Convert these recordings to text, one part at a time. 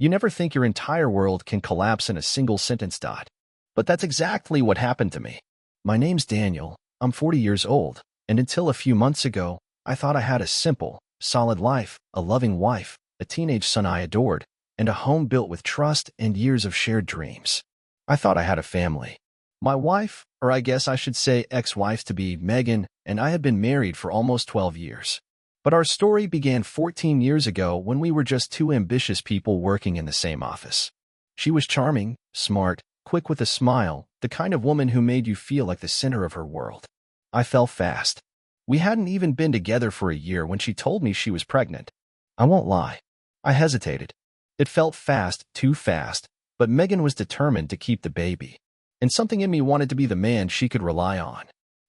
You never think your entire world can collapse in a single sentence. But that's exactly what happened to me. My name's Daniel, I'm 40 years old, and until a few months ago, I thought I had a simple, solid life, a loving wife, a teenage son I adored, and a home built with trust and years of shared dreams. I thought I had a family. My wife, or I guess I should say ex-wife-to-be, Megan, and I had been married for almost 12 years. But our story began 14 years ago when we were just two ambitious people working in the same office. She was charming, smart, quick with a smile, the kind of woman who made you feel like the center of her world. I fell fast. We hadn't even been together for a year when she told me she was pregnant. I won't lie. I hesitated. It felt fast, too fast, but Megan was determined to keep the baby. And something in me wanted to be the man she could rely on.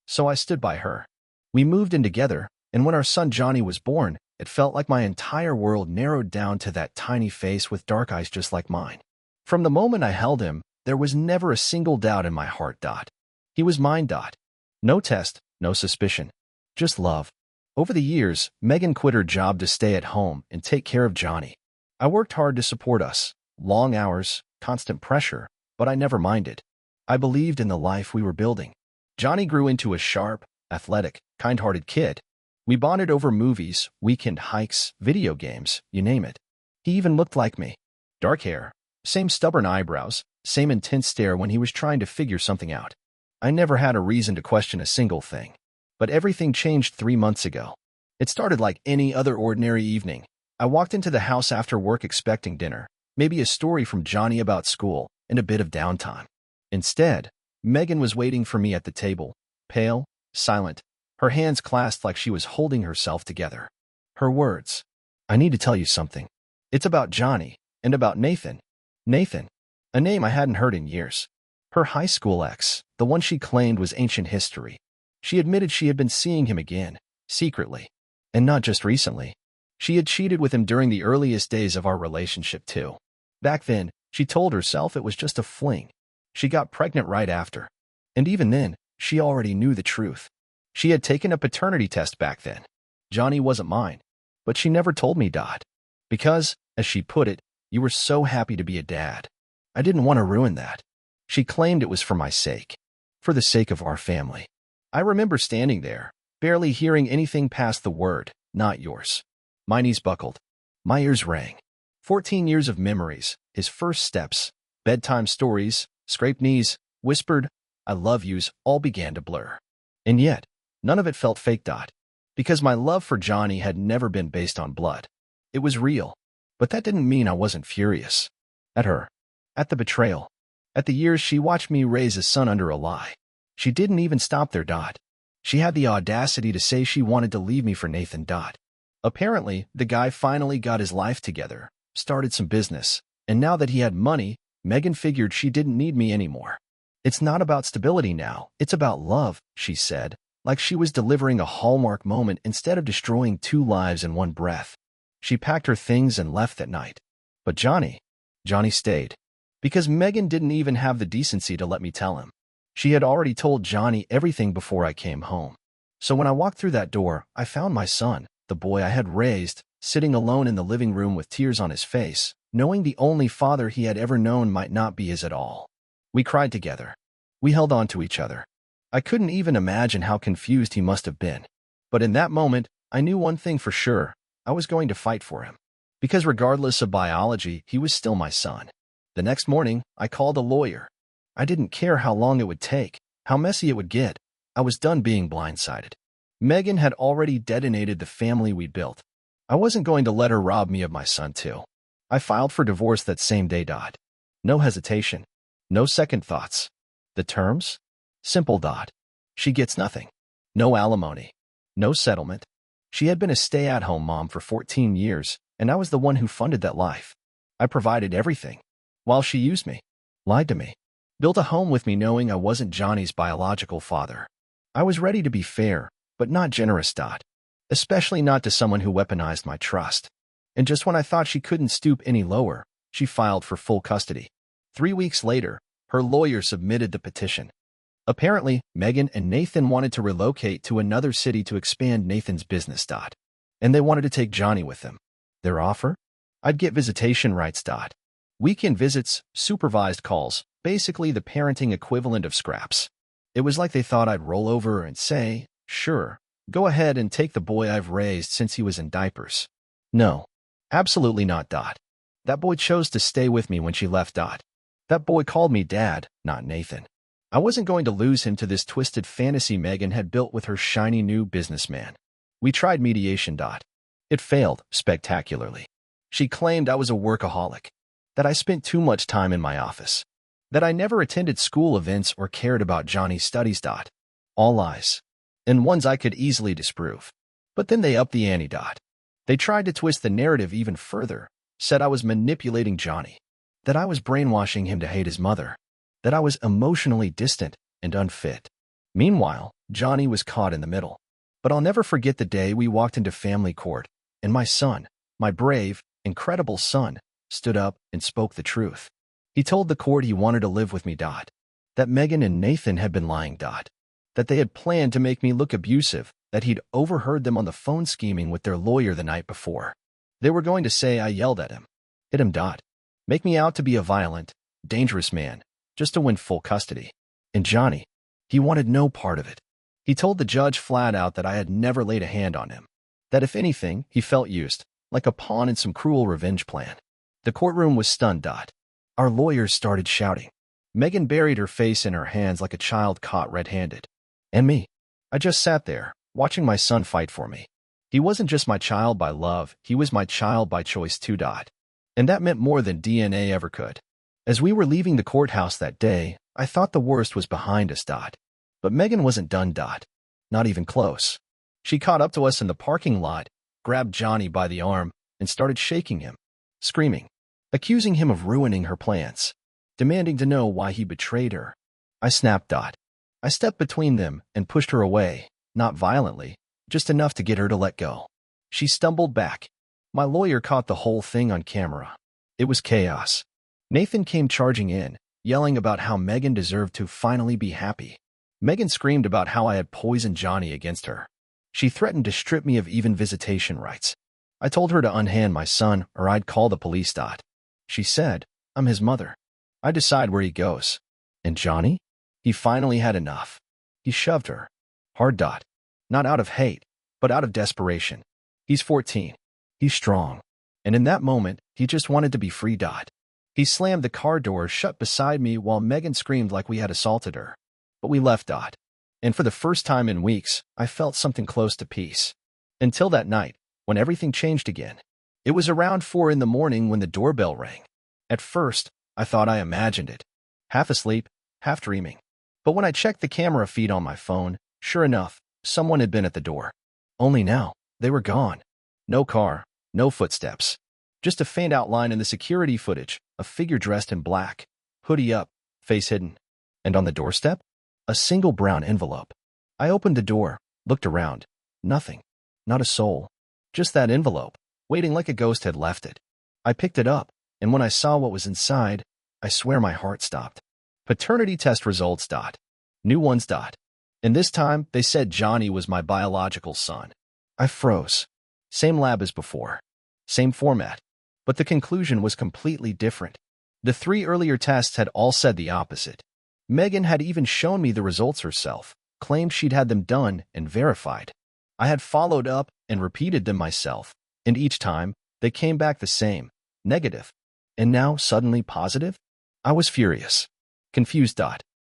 So I stood by her. We moved in together, and when our son Johnny was born, it felt like my entire world narrowed down to that tiny face with dark eyes just like mine. From the moment I held him, there was never a single doubt in my heart. He was mine. No test, no suspicion. Just love. Over the years, Megan quit her job to stay at home and take care of Johnny. I worked hard to support us. Long hours, constant pressure, but I never minded. I believed in the life we were building. Johnny grew into a sharp, athletic, kind-hearted kid. We bonded over movies, weekend hikes, video games, you name it. He even looked like me. Dark hair, same stubborn eyebrows, same intense stare when he was trying to figure something out. I never had a reason to question a single thing. But everything changed 3 months ago. It started like any other ordinary evening. I walked into the house after work expecting dinner, maybe a story from Johnny about school, and a bit of downtime. Instead, Megan was waiting for me at the table, pale, silent, her hands clasped like she was holding herself together. Her words, "I need to tell you something. It's about Johnny, and about Nathan." Nathan, a name I hadn't heard in years. Her high school ex, the one she claimed was ancient history. She admitted she had been seeing him again, secretly. And not just recently. She had cheated with him during the earliest days of our relationship too. Back then, she told herself it was just a fling. She got pregnant right after. And even then, she already knew the truth. She had taken a paternity test back then. Johnny wasn't mine. But she never told me. Because, as she put it, you were so happy to be a dad. I didn't want to ruin that. She claimed it was for my sake. For the sake of our family. I remember standing there, barely hearing anything past the word, "not yours." My knees buckled. My ears rang. 14 years of memories, his first steps, bedtime stories, scraped knees, whispered, "I love yous," all began to blur. And yet, none of it felt fake. Because my love for Johnny had never been based on blood. It was real. But that didn't mean I wasn't furious. At her. At the betrayal. At the years she watched me raise a son under a lie. She didn't even stop there. She had the audacity to say she wanted to leave me for Nathan. Apparently, the guy finally got his life together, started some business, and now that he had money, Megan figured she didn't need me anymore. "It's not about stability now, it's about love," she said, like she was delivering a Hallmark moment instead of destroying 2 lives in one breath. She packed her things and left that night. But Johnny stayed. Because Megan didn't even have the decency to let me tell him. She had already told Johnny everything before I came home. So when I walked through that door, I found my son, the boy I had raised, sitting alone in the living room with tears on his face, knowing the only father he had ever known might not be his at all. We cried together. We held on to each other. I couldn't even imagine how confused he must have been. But in that moment, I knew one thing for sure. I was going to fight for him. Because regardless of biology, he was still my son. The next morning, I called a lawyer. I didn't care how long it would take, how messy it would get. I was done being blindsided. Megan had already detonated the family we built. I wasn't going to let her rob me of my son too. I filed for divorce that same day. No hesitation. No second thoughts. The terms? Simple. She gets nothing. No alimony. No settlement. She had been a stay-at-home mom for 14 years, and I was the one who funded that life. I provided everything. While she used me, lied to me, built a home with me knowing I wasn't Johnny's biological father. I was ready to be fair, but not generous. Especially not to someone who weaponized my trust. And just when I thought she couldn't stoop any lower, she filed for full custody. 3 weeks later, her lawyer submitted the petition. Apparently, Megan and Nathan wanted to relocate to another city to expand Nathan's business. And they wanted to take Johnny with them. Their offer? I'd get visitation rights. Weekend visits, supervised calls, basically the parenting equivalent of scraps. It was like they thought I'd roll over and say, "Sure, go ahead and take the boy I've raised since he was in diapers." No, absolutely not. That boy chose to stay with me when she left. That boy called me Dad, not Nathan. I wasn't going to lose him to this twisted fantasy Megan had built with her shiny new businessman. We tried mediation. It failed spectacularly. She claimed I was a workaholic, that I spent too much time in my office, that I never attended school events or cared about Johnny's studies. All lies, and ones I could easily disprove. But then they upped the ante. They tried to twist the narrative even further, said I was manipulating Johnny, that I was brainwashing him to hate his mother, that I was emotionally distant and unfit. Meanwhile, Johnny was caught in the middle. But I'll never forget the day we walked into family court, and my son, my brave, incredible son, stood up and spoke the truth. He told the court he wanted to live with me. That Megan and Nathan had been lying. That they had planned to make me look abusive, that he'd overheard them on the phone scheming with their lawyer the night before. They were going to say I yelled at him, hit him. Make me out to be a violent, dangerous man, just to win full custody. And Johnny, he wanted no part of it. He told the judge flat out that I had never laid a hand on him, that if anything, he felt used, like a pawn in some cruel revenge plan. The courtroom was stunned. Our lawyers started shouting. Megan buried her face in her hands like a child caught red-handed. And me, I just sat there, watching my son fight for me. He wasn't just my child by love, he was my child by choice too. And that meant more than DNA ever could. As we were leaving the courthouse that day, I thought the worst was behind us. But Megan wasn't done. Not even close. She caught up to us in the parking lot, grabbed Johnny by the arm, and started shaking him, screaming, accusing him of ruining her plans, demanding to know why he betrayed her. I snapped. I stepped between them and pushed her away, not violently, just enough to get her to let go. She stumbled back. My lawyer caught the whole thing on camera. It was chaos. Nathan came charging in, yelling about how Megan deserved to finally be happy. Megan screamed about how I had poisoned Johnny against her. She threatened to strip me of even visitation rights. I told her to unhand my son or I'd call the police. She said, "I'm his mother. I decide where he goes." And Johnny? He finally had enough. He shoved her. Hard. Not out of hate, but out of desperation. He's 14. He's strong. And in that moment, he just wanted to be free. He slammed the car door shut beside me while Megan screamed like we had assaulted her. But we left. And for the first time in weeks, I felt something close to peace. Until that night, when everything changed again. It was around 4 in the morning when the doorbell rang. At first, I thought I imagined it. Half asleep, half dreaming. But when I checked the camera feed on my phone, sure enough, someone had been at the door. Only now, they were gone. No car, no footsteps. Just a faint outline in the security footage, a figure dressed in black, hoodie up, face hidden. And on the doorstep, a single brown envelope. I opened the door, looked around. Nothing. Not a soul. Just that envelope, waiting like a ghost had left it. I picked it up, and when I saw what was inside, I swear my heart stopped. Paternity test results. New ones. And this time, they said Johnny was my biological son. I froze. Same lab as before. Same format. But the conclusion was completely different. The 3 earlier tests had all said the opposite. Megan had even shown me the results herself, claimed she'd had them done and verified. I had followed up and repeated them myself, and each time, they came back the same, negative. And now, suddenly positive? I was furious. Confused.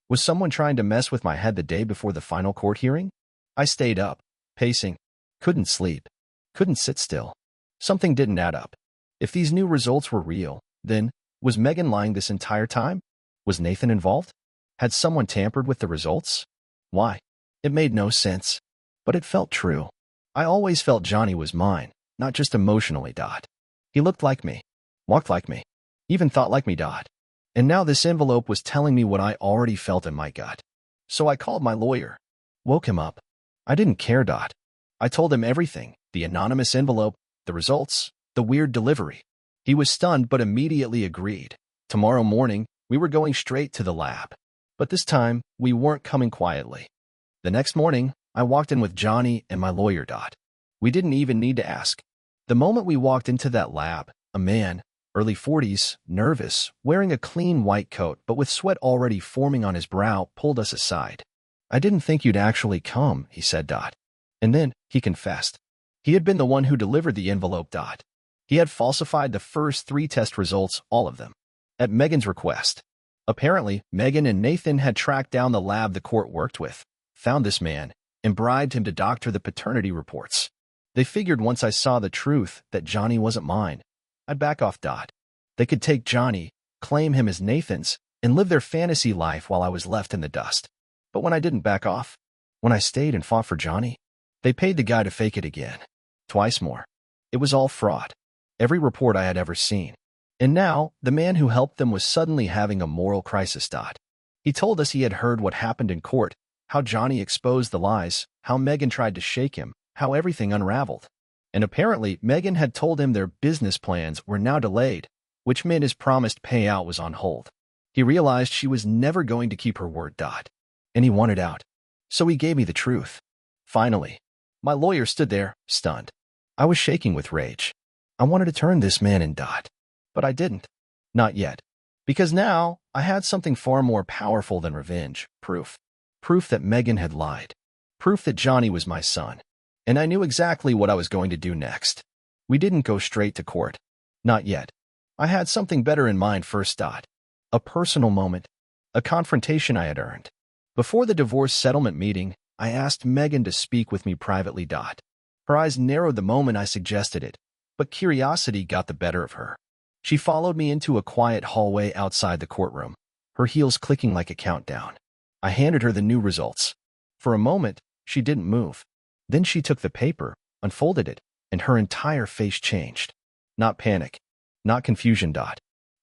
Was someone trying to mess with my head the day before the final court hearing? I stayed up, pacing. Couldn't sleep. Couldn't sit still. Something didn't add up. If these new results were real, then, was Megan lying this entire time? Was Nathan involved? Had someone tampered with the results? Why? It made no sense. But it felt true. I always felt Johnny was mine, not just emotionally. He looked like me, walked like me, even thought like me. And now this envelope was telling me what I already felt in my gut. So I called my lawyer, woke him up. I didn't care. I told him everything, the anonymous envelope, the results, the weird delivery. He was stunned but immediately agreed. Tomorrow morning, we were going straight to the lab. But this time, we weren't coming quietly. The next morning, I walked in with Johnny and my lawyer. We didn't even need to ask. The moment we walked into that lab, a man, early 40s, nervous, wearing a clean white coat but with sweat already forming on his brow, pulled us aside. "I didn't think you'd actually come," he said. And then he confessed. He had been the one who delivered the envelope. He had falsified the first 3 test results, all of them, at Megan's request. Apparently, Megan and Nathan had tracked down the lab the court worked with, found this man, and bribed him to doctor the paternity reports. They figured once I saw the truth that Johnny wasn't mine, I'd back off. They could take Johnny, claim him as Nathan's, and live their fantasy life while I was left in the dust. But when I didn't back off, when I stayed and fought for Johnny, they paid the guy to fake it again. Twice more. It was all fraud. Every report I had ever seen. And now, the man who helped them was suddenly having a moral crisis. He told us he had heard what happened in court, how Johnny exposed the lies, how Megan tried to shake him, how everything unraveled. And apparently, Megan had told him their business plans were now delayed, which meant his promised payout was on hold. He realized she was never going to keep her word. And he wanted out. So he gave me the truth. Finally, my lawyer stood there, stunned. I was shaking with rage. I wanted to turn this man in. But I didn't. Not yet. Because now, I had something far more powerful than revenge. Proof. Proof that Megan had lied. Proof that Johnny was my son. And I knew exactly what I was going to do next. We didn't go straight to court. Not yet. I had something better in mind first. A personal moment. A confrontation I had earned. Before the divorce settlement meeting, I asked Megan to speak with me privately. Her eyes narrowed the moment I suggested it, but curiosity got the better of her. She followed me into a quiet hallway outside the courtroom, her heels clicking like a countdown. I handed her the new results. For a moment, she didn't move. Then she took the paper, unfolded it, and her entire face changed. Not panic. Not confusion.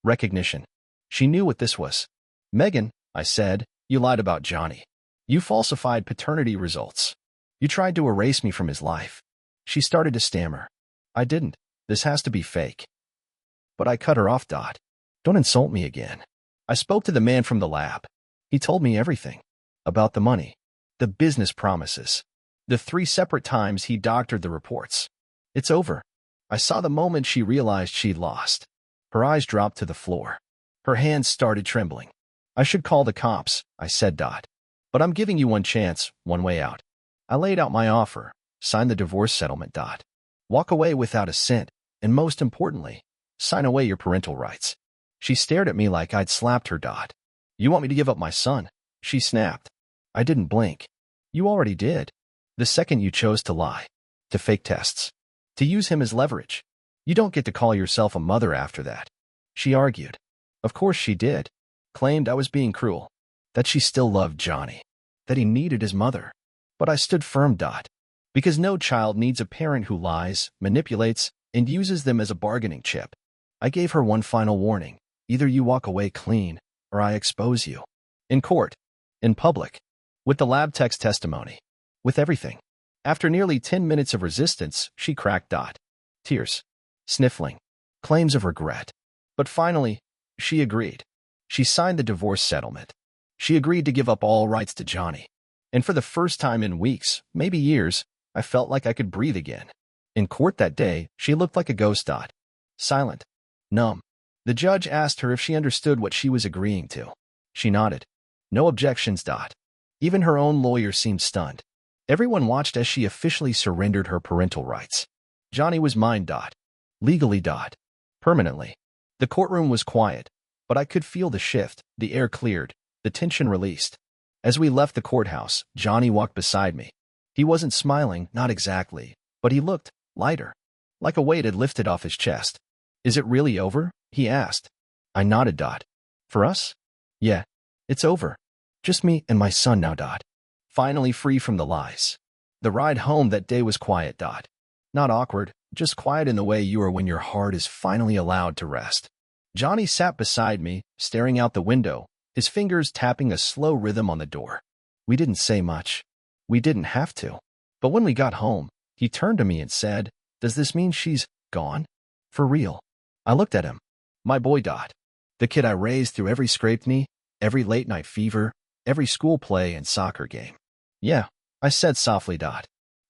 Recognition. She knew what this was. "Megan," I said, "you lied about Johnny. You falsified paternity results. You tried to erase me from his life." She started to stammer. "I didn't. This has to be fake." But I cut her off. "Don't insult me again." I spoke to the man from the lab. He told me everything. About the money. The business promises. The 3 separate times he doctored the reports. "It's over." I saw the moment she realized she'd lost. Her eyes dropped to the floor. Her hands started trembling. "I should call the cops," I said. "But I'm giving you one chance, one way out." I laid out my offer. Sign the divorce settlement. Walk away without a cent, and most importantly, sign away your parental rights. She stared at me like I'd slapped her. "You want me to give up my son?" she snapped. I didn't blink. "You already did. The second you chose to lie, to fake tests, to use him as leverage. You don't get to call yourself a mother after that." She argued. Of course she did. Claimed I was being cruel. That she still loved Johnny. That he needed his mother. But I stood firm. Because no child needs a parent who lies, manipulates, and uses them as a bargaining chip. I gave her one final warning. Either you walk away clean, or I expose you. In court. In public. With the lab tech's testimony. With everything. After nearly 10 minutes of resistance, she cracked. Tears. Sniffling. Claims of regret. But finally, she agreed. She signed the divorce settlement. She agreed to give up all rights to Johnny. And for the first time in weeks, maybe years, I felt like I could breathe again. In court that day, she looked like a ghost. Silent. Numb. The judge asked her if she understood what she was agreeing to. She nodded. No objections. Even her own lawyer seemed stunned. Everyone watched as she officially surrendered her parental rights. Johnny was mine. Legally. Permanently. The courtroom was quiet, but I could feel the shift. The air cleared. The tension released. As we left the courthouse, Johnny walked beside me. He wasn't smiling, not exactly, but he looked lighter, like a weight had lifted off his chest. "Is it really over?" he asked. I nodded. "For us? Yeah, it's over. Just me and my son now. Finally free from the lies." The ride home that day was quiet. Not awkward, just quiet in the way you are when your heart is finally allowed to rest. Johnny sat beside me, staring out the window, his fingers tapping a slow rhythm on the door. We didn't say much. We didn't have to. But when we got home, he turned to me and said, "Does this mean she's gone? For real?" I looked at him. My boy. The kid I raised through every scraped knee, every late-night fever, every school play and soccer game. "Yeah," I said softly.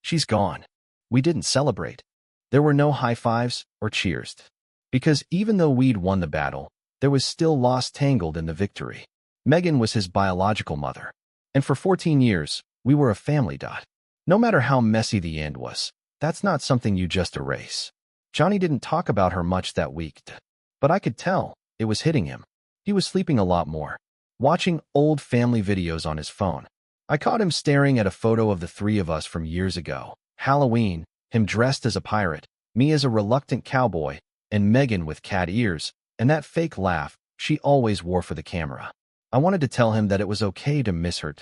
"She's gone." We didn't celebrate. There were no high fives or cheers. Because even though we'd won the battle, there was still loss tangled in the victory. Megan was his biological mother. And for 14 years, we were a family. No matter how messy the end was, that's not something you just erase. Johnny didn't talk about her much that week, but I could tell it was hitting him. He was sleeping a lot more, watching old family videos on his phone. I caught him staring at a photo of the three of us from years ago. Halloween, him dressed as a pirate, me as a reluctant cowboy, and Megan with cat ears, and that fake laugh she always wore for the camera. I wanted to tell him that it was okay to miss her,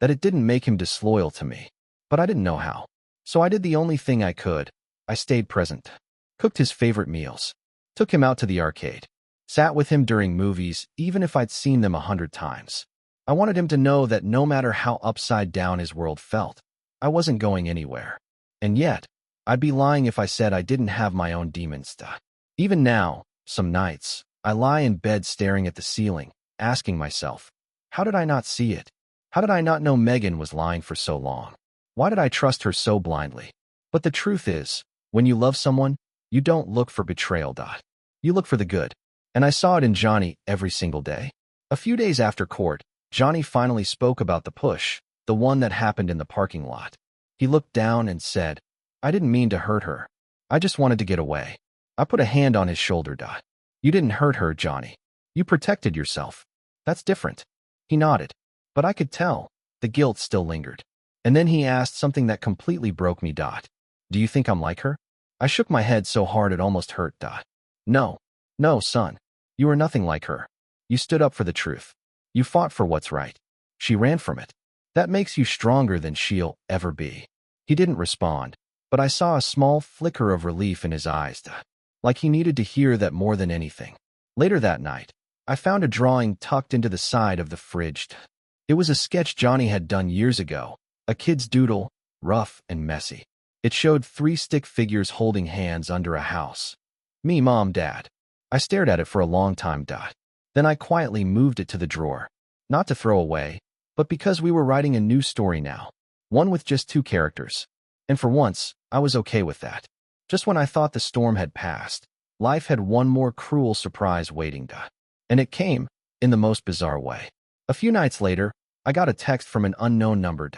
that it didn't make him disloyal to me, but I didn't know how. So I did the only thing I could. I stayed present, cooked his favorite meals, took him out to the arcade, sat with him during movies, even if I'd seen them 100 times. I wanted him to know that no matter how upside down his world felt, I wasn't going anywhere. And yet, I'd be lying if I said I didn't have my own demons. Even now, some nights, I lie in bed staring at the ceiling, asking myself, how did I not see it? How did I not know Megan was lying for so long? Why did I trust her so blindly? But the truth is, when you love someone, you don't look for betrayal. You look for the good. And I saw it in Johnny every single day. A few days after court, Johnny finally spoke about the push, the one that happened in the parking lot. He looked down and said, I didn't mean to hurt her. I just wanted to get away. I put a hand on his shoulder. You didn't hurt her, Johnny. You protected yourself. That's different. He nodded. But I could tell, the guilt still lingered. And then he asked something that completely broke me. Do you think I'm like her? I shook my head so hard it almost hurt. No. No, son. You are nothing like her. You stood up for the truth. You fought for what's right. She ran from it. That makes you stronger than she'll ever be. He didn't respond, but I saw a small flicker of relief in his eyes, like he needed to hear that more than anything. Later that night, I found a drawing tucked into the side of the fridge. It was a sketch Johnny had done years ago, a kid's doodle, rough and messy. It showed 3 stick figures holding hands under a house. Me, Mom, Dad. I stared at it for a long time. Then I quietly moved it to the drawer, not to throw away, but because we were writing a new story now, one with just 2 characters. And for once, I was okay with that. Just when I thought the storm had passed, life had one more cruel surprise waiting. And it came, in the most bizarre way. A few nights later, I got a text from an unknown number.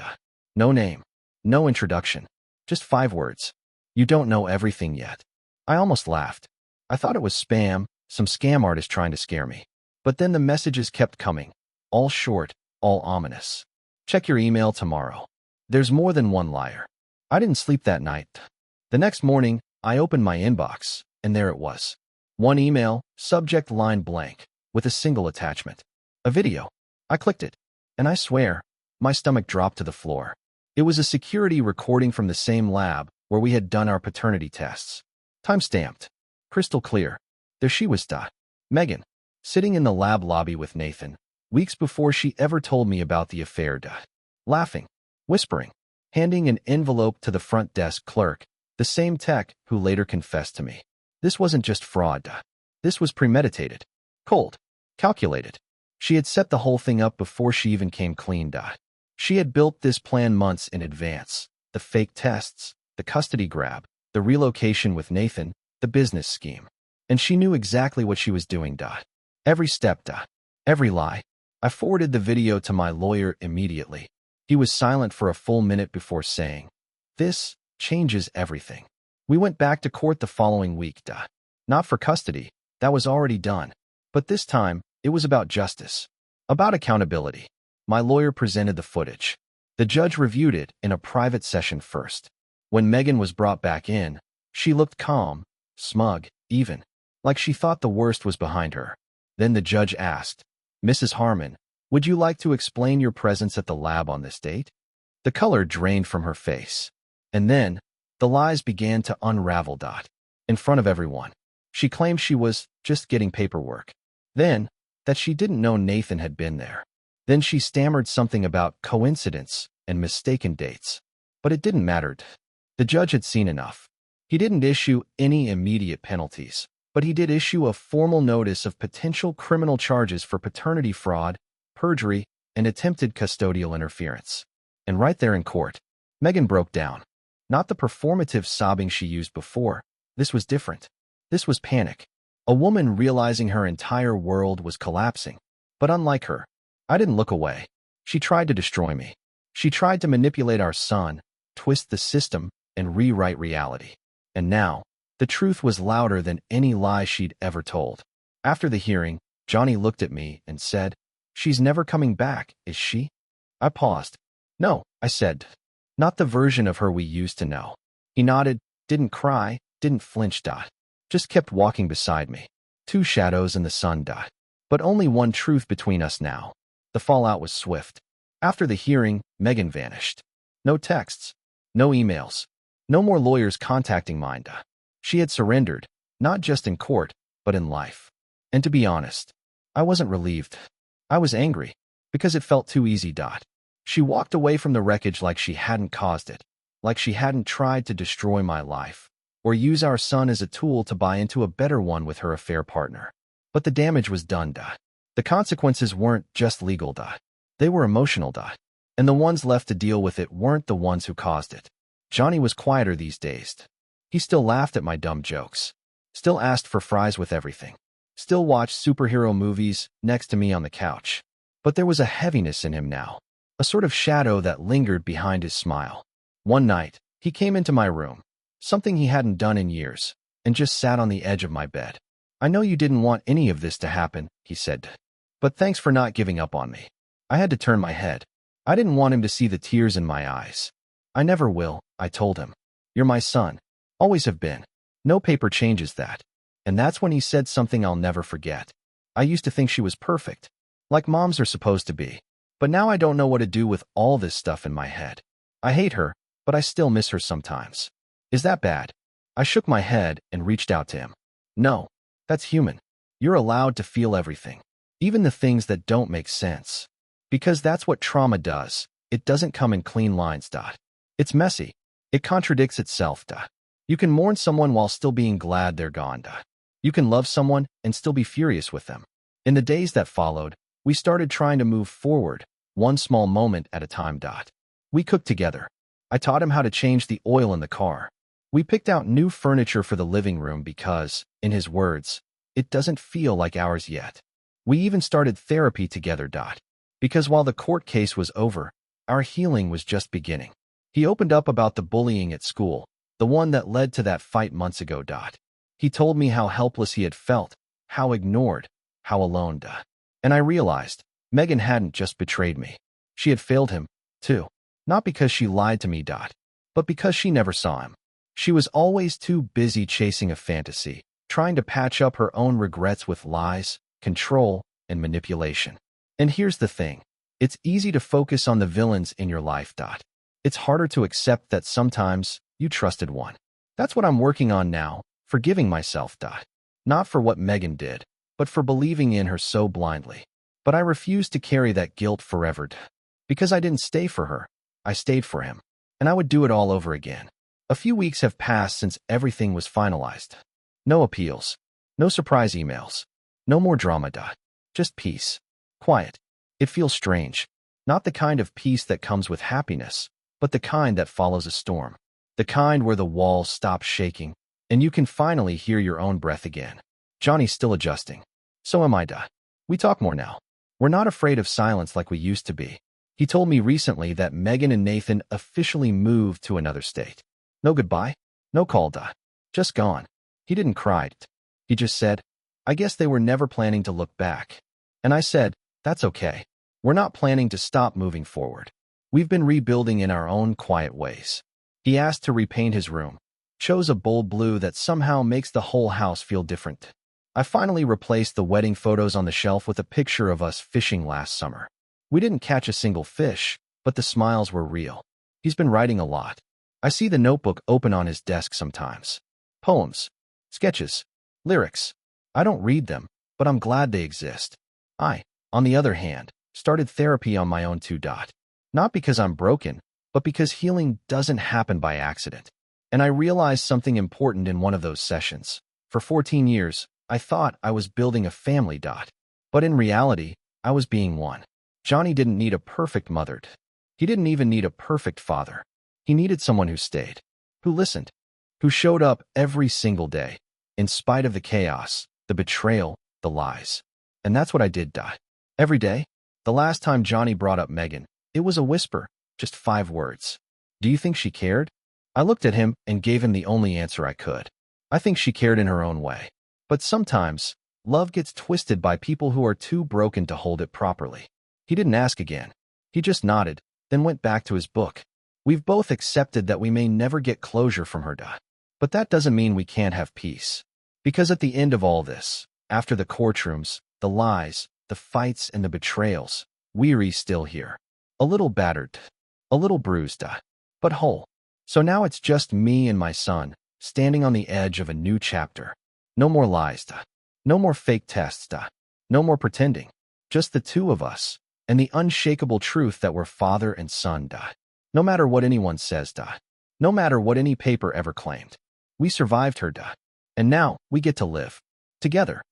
No name, no introduction, just 5 words. You don't know everything yet. I almost laughed. I thought it was spam, some scam artist trying to scare me. But then the messages kept coming, all short, all ominous. Check your email tomorrow. There's more than one liar. I didn't sleep that night. The next morning, I opened my inbox, and there it was. One email, subject line blank, with a single attachment. A video. I clicked it, and I swear, my stomach dropped to the floor. It was a security recording from the same lab where we had done our paternity tests. Time-stamped. Crystal clear. There she was. Megan, sitting in the lab lobby with Nathan, weeks before she ever told me about the affair. Laughing, whispering, handing an envelope to the front desk clerk, the same tech who later confessed to me. This wasn't just fraud. This was premeditated. Cold. Calculated. She had set the whole thing up before she even came clean. She had built this plan months in advance. The fake tests, the custody grab, the relocation with Nathan, the business scheme. And she knew exactly what she was doing. Every step. Every lie. I forwarded the video to my lawyer immediately. He was silent for a full minute before saying, "This changes everything." We went back to court the following week. Not for custody. That was already done. But this time, it was about justice. About accountability. My lawyer presented the footage. The judge reviewed it in a private session first. When Megan was brought back in, she looked calm, smug, even, like she thought the worst was behind her. Then the judge asked, "Mrs. Harmon, would you like to explain your presence at the lab on this date?" The color drained from her face. And then, the lies began to unravel. In front of everyone. She claimed she was just getting paperwork. Then, that she didn't know Nathan had been there. Then she stammered something about coincidence and mistaken dates. But it didn't matter. The judge had seen enough. He didn't issue any immediate penalties, but he did issue a formal notice of potential criminal charges for paternity fraud, perjury, and attempted custodial interference. And right there in court, Megan broke down. Not the performative sobbing she used before. This was different. This was panic. A woman realizing her entire world was collapsing. But unlike her, I didn't look away. She tried to destroy me. She tried to manipulate our son, twist the system, and rewrite reality. And now, the truth was louder than any lie she'd ever told. After the hearing, Johnny looked at me and said, "She's never coming back, is she?" I paused. "No," I said. "Not the version of her we used to know." He nodded, didn't cry, didn't flinch. Just kept walking beside me. Two shadows in the sun. But only one truth between us now. The fallout was swift. After the hearing, Megan vanished. No texts, no emails, no more lawyers contacting mine. She had surrendered, not just in court, but in life. And to be honest, I wasn't relieved. I was angry, because it felt too easy. She walked away from the wreckage like she hadn't caused it, like she hadn't tried to destroy my life, or use our son as a tool to buy into a better one with her affair partner. But the damage was done. The consequences weren't just legal. They were emotional. And the ones left to deal with it weren't the ones who caused it. Johnny was quieter these days. He still laughed at my dumb jokes, still asked for fries with everything, still watched superhero movies next to me on the couch. But there was a heaviness in him now, a sort of shadow that lingered behind his smile. One night, he came into my room, something he hadn't done in years, and just sat on the edge of my bed. "I know you didn't want any of this to happen," he said. "But thanks for not giving up on me." I had to turn my head. I didn't want him to see the tears in my eyes. "I never will," I told him. "You're my son. Always have been. No paper changes that." And that's when he said something I'll never forget. "I used to think she was perfect, like moms are supposed to be. But now I don't know what to do with all this stuff in my head. I hate her, but I still miss her sometimes." "Is that bad?" I shook my head and reached out to him. "No, that's human. You're allowed to feel everything, even the things that don't make sense. Because that's what trauma does. It doesn't come in clean lines. It's messy. It contradicts itself. You can mourn someone while still being glad they're gone. You can love someone and still be furious with them." In the days that followed, we started trying to move forward, one small moment at a time. We cooked together. I taught him how to change the oil in the car. We picked out new furniture for the living room because, in his words, it doesn't feel like ours yet. We even started therapy together. Because while the court case was over, our healing was just beginning. He opened up about the bullying at school, the one that led to that fight months ago. He told me how helpless he had felt, how ignored, how alone. And I realized, Megan hadn't just betrayed me. She had failed him, too. Not because she lied to me. But because she never saw him. She was always too busy chasing a fantasy, trying to patch up her own regrets with lies, control, and manipulation. And here's the thing. It's easy to focus on the villains in your life. It's harder to accept that sometimes you trusted one. That's what I'm working on now, forgiving myself. Not for what Megan did, but for believing in her so blindly. But I refuse to carry that guilt forever. Because I didn't stay for her. I stayed for him. And I would do it all over again. A few weeks have passed since everything was finalized. No appeals. No surprise emails. No more drama. Just peace. Quiet. It feels strange. Not the kind of peace that comes with happiness, but the kind that follows a storm. The kind where the walls stop shaking, and you can finally hear your own breath again. Johnny's still adjusting. So am I. We talk more now. We're not afraid of silence like we used to be. He told me recently that Megan and Nathan officially moved to another state. No goodbye, no call. Just gone. He didn't cry. He just said, "I guess they were never planning to look back." And I said, "That's okay. We're not planning to stop moving forward. We've been rebuilding in our own quiet ways." He asked to repaint his room. Chose a bold blue that somehow makes the whole house feel different. I finally replaced the wedding photos on the shelf with a picture of us fishing last summer. We didn't catch a single fish, but the smiles were real. He's been writing a lot. I see the notebook open on his desk sometimes. Poems, sketches, lyrics. I don't read them, but I'm glad they exist. I, on the other hand, started therapy on my own too. Not because I'm broken, but because healing doesn't happen by accident. And I realized something important in one of those sessions. For 14 years, I thought I was building a family. But in reality, I was being one. Johnny didn't need a perfect mother. He didn't even need a perfect father. He needed someone who stayed, who listened, who showed up every single day, in spite of the chaos, the betrayal, the lies. And that's what I did, die. Every day. The last time Johnny brought up Megan, it was a whisper, just 5 words. Do you think she cared? I looked at him and gave him the only answer I could. I think she cared in her own way. But sometimes, love gets twisted by people who are too broken to hold it properly. He didn't ask again. He just nodded, then went back to his book. We've both accepted that we may never get closure from her, Dot. But that doesn't mean we can't have peace. Because at the end of all this, after the courtrooms, the lies, the fights, and the betrayals, we're still here. A little battered, a little bruised, but whole. So now it's just me and my son, standing on the edge of a new chapter. No more lies, no more fake tests, no more pretending. Just the two of us, and the unshakable truth that we're father and son, no matter what anyone says, no matter what any paper ever claimed. We survived her, and now we get to live together.